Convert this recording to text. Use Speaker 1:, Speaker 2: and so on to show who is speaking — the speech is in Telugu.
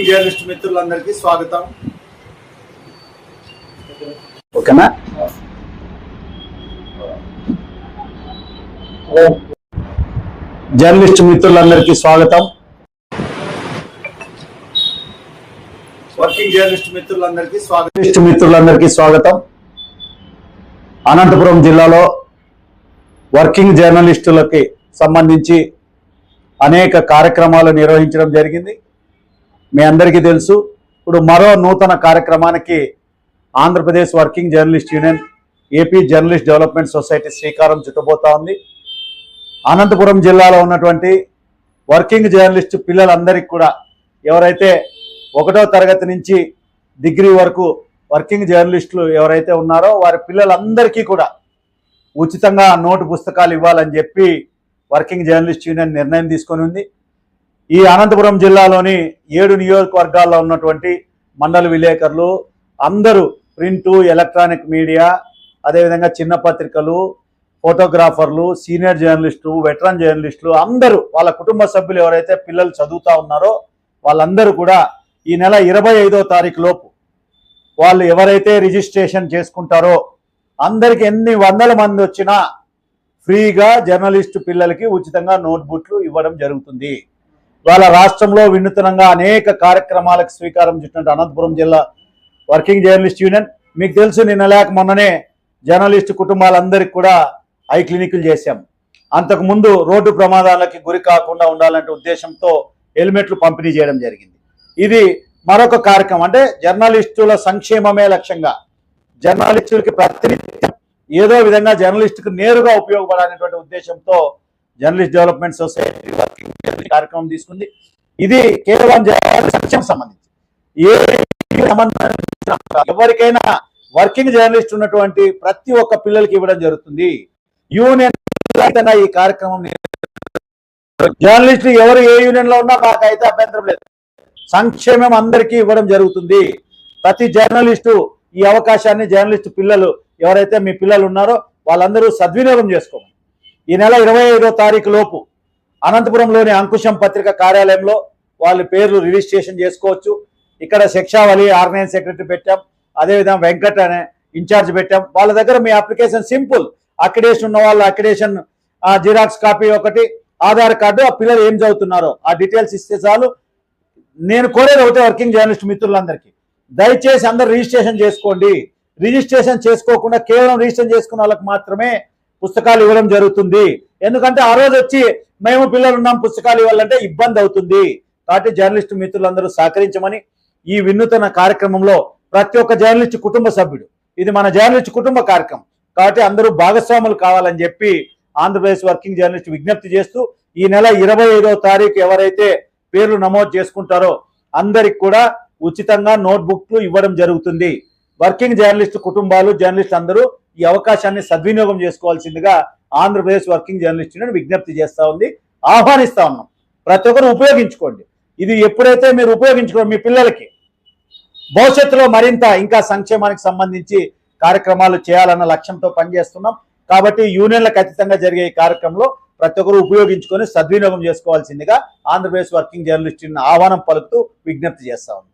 Speaker 1: వర్కింగ్ జర్నలిస్ట్ మిత్రులందరికీ స్వాగతం.
Speaker 2: ఓకేనా? జర్నలిస్ట్ మిత్రులందరికీ స్వాగతం.
Speaker 1: వర్కింగ్ జర్నలిస్ట్ మిత్రులందరికీ
Speaker 2: స్వాగతం. అనంతపురం జిల్లాలో వర్కింగ్ జర్నలిస్టులకి సంబంధించి అనేక కార్యక్రమాలు నిర్వహించడం జరిగింది. మీ అందరికీ తెలుసు. ఇప్పుడు మరో నూతన కార్యక్రమానికి Andhra Pradesh working journalist union, AP journalist development society శ్రీకారం చుట్టబోతా ఉంది. అనంతపురం జిల్లాలో ఉన్నటువంటి వర్కింగ్ జర్నలిస్టు పిల్లలందరికీ కూడా, ఎవరైతే 1వ తరగతి నుంచి డిగ్రీ వరకు వర్కింగ్ జర్నలిస్టులు ఎవరైతే ఉన్నారో వారి పిల్లలందరికీ కూడా ఉచితంగా నోటు పుస్తకాలు ఇవ్వాలని చెప్పి వర్కింగ్ జర్నలిస్ట్ యూనియన్ నిర్ణయం తీసుకొని ఉంది. ఈ అనంతపురం జిల్లాలోని 7 నియోజకవర్గాల్లో ఉన్నటువంటి మండల విలేకరులు అందరూ, ప్రింటు, ఎలక్ట్రానిక్ మీడియా, అదేవిధంగా చిన్న పత్రికలు, ఫోటోగ్రాఫర్లు, సీనియర్ జర్నలిస్టులు, వెటరన్ జర్నలిస్టులు అందరూ, వాళ్ళ కుటుంబ సభ్యులు ఎవరైతే పిల్లలు చదువుతూ ఉన్నారో వాళ్ళందరూ కూడా ఈ నెల 25వ తారీఖు లోపు వాళ్ళు ఎవరైతే రిజిస్ట్రేషన్ చేసుకుంటారో అందరికి ఎన్ని వందల మంది వచ్చినా ఫ్రీగా జర్నలిస్టు పిల్లలకి ఉచితంగా నోట్బుక్లు ఇవ్వడం జరుగుతుంది. వాళ్ళ రాష్ట్రంలో వినూత్నంగా అనేక కార్యక్రమాలకు శ్రీకారం చుట్టినట్టు అనంతపురం జిల్లా వర్కింగ్ జర్నలిస్ట్ యూనియన్, మీకు తెలుసు, నిన్న లేక మొన్ననే జర్నలిస్టు కుటుంబాలందరికీ కూడా ఐ క్లినిక్లు చేశాం. అంతకుముందు రోడ్డు ప్రమాదాలకి గురి కాకుండా ఉండాలంటే ఉద్దేశంతో హెల్మెట్లు పంపిణీ చేయడం జరిగింది. ఇది మరొక కార్యక్రమం. అంటే జర్నలిస్టుల సంక్షేమమే లక్ష్యంగా, జర్నలిస్టులకి ప్రతినిత్యం ఏదో విధంగా జర్నలిస్టుకు నేరుగా ఉపయోగపడాలనేటువంటి ఉద్దేశంతో journalist development society working journalist కార్యక్రమం తీసుకుంది. ఇది కేవలం సంక్షేమం సంబంధించి ఎవరికైనా వర్కింగ్ జర్నలిస్ట్ ఉన్నటువంటి ప్రతి ఒక్క పిల్లలకి ఇవ్వడం జరుగుతుంది. యూనియన్ ఈ కార్యక్రమం జర్నలిస్టులు ఎవరు ఏ యూనియన్ లో ఉన్నా మాకైతే అభ్యంతరం లేదు. సంక్షేమం అందరికీ ఇవ్వడం జరుగుతుంది. ప్రతి జర్నలిస్టు ఈ అవకాశాన్ని, జర్నలిస్టు పిల్లలు ఎవరైతే మీ పిల్లలు ఉన్నారో వాళ్ళందరూ సద్వినియోగం చేసుకోండి. ఈ నెల 25వ తారీఖు లోపు అనంతపురంలోని అంకుశం పత్రిక కార్యాలయంలో వాళ్ళ పేర్లు రిజిస్ట్రేషన్ చేసుకోవచ్చు. ఇక్కడ శిక్షావళి ఆర్గనైజ్ సెక్రటరీ పెట్టాం, అదేవిధంగా వెంకట్ అనే ఇన్ఛార్జ్ పెట్టాం. వాళ్ళ దగ్గర మీ అప్లికేషన్ సింపుల్, అక్రిడేషన్ ఉన్న వాళ్ళు అక్రిడేషన్ జిరాక్స్ కాపీ ఒకటి, ఆధార్ కార్డు, ఆ పిల్లలు ఏం చదువుతున్నారో ఆ డీటెయిల్స్ ఇస్తే చాలు. నేను కోరేది ఒకటే వర్కింగ్ జర్నలిస్ట్ మిత్రులందరికీ, దయచేసి అందరు రిజిస్ట్రేషన్ చేసుకోండి. రిజిస్ట్రేషన్ చేసుకోకుండా కేవలం రిజిస్ట్రేషన్ చేసుకున్న వాళ్ళకి మాత్రమే పుస్తకాలు ఇవ్వడం జరుగుతుంది. ఎందుకంటే ఆ రోజు వచ్చి మేము పిల్లలు ఉన్నాం పుస్తకాలు ఇవ్వాలంటే ఇబ్బంది అవుతుంది. కాబట్టి జర్నలిస్టు మిత్రులందరూ సహకరించమని, ఈ వినూతన కార్యక్రమంలో ప్రతి ఒక్క జర్నలిస్టు కుటుంబ సభ్యుడు, ఇది మన జర్నలిస్టు కుటుంబ కార్యక్రమం కాబట్టి అందరూ భాగస్వాములు కావాలని చెప్పి ఆంధ్రప్రదేశ్ వర్కింగ్ జర్నలిస్ట్ విజ్ఞప్తి చేస్తూ, ఈ నెల 25వ తారీఖు ఎవరైతే పేర్లు నమోదు చేసుకుంటారో అందరికి కూడా ఉచితంగా నోట్బుక్లు ఇవ్వడం జరుగుతుంది. వర్కింగ్ జర్నలిస్టు కుటుంబాలు, జర్నలిస్టులు అందరూ ఈ అవకాశాన్ని సద్వినియోగం చేసుకోవాల్సిందిగా ఆంధ్రప్రదేశ్ వర్కింగ్ జర్నలిస్ట్ యూనియన్ విజ్ఞప్తి చేస్తూ ఉంది, ఆహ్వానిస్తా ఉన్నాం. ప్రతి ఒక్కరు ఉపయోగించుకోండి. ఇది ఎప్పుడైతే మీరు ఉపయోగించుకోండి, మీ పిల్లలకి భవిష్యత్తులో మరింత ఇంకా సంక్షేమానికి సంబంధించి కార్యక్రమాలు చేయాలన్న లక్ష్యంతో పనిచేస్తున్నాం. కాబట్టి యూనియన్లకు అతీతంగా జరిగే ఈ కార్యక్రమంలో ప్రతి ఒక్కరు ఉపయోగించుకొని సద్వినియోగం చేసుకోవాల్సిందిగా ఆంధ్రప్రదేశ్ వర్కింగ్ జర్నలిస్ట్ యూనియన్ ఆహ్వానం పలుకుతూ విజ్ఞప్తి చేస్తా ఉన్నాం.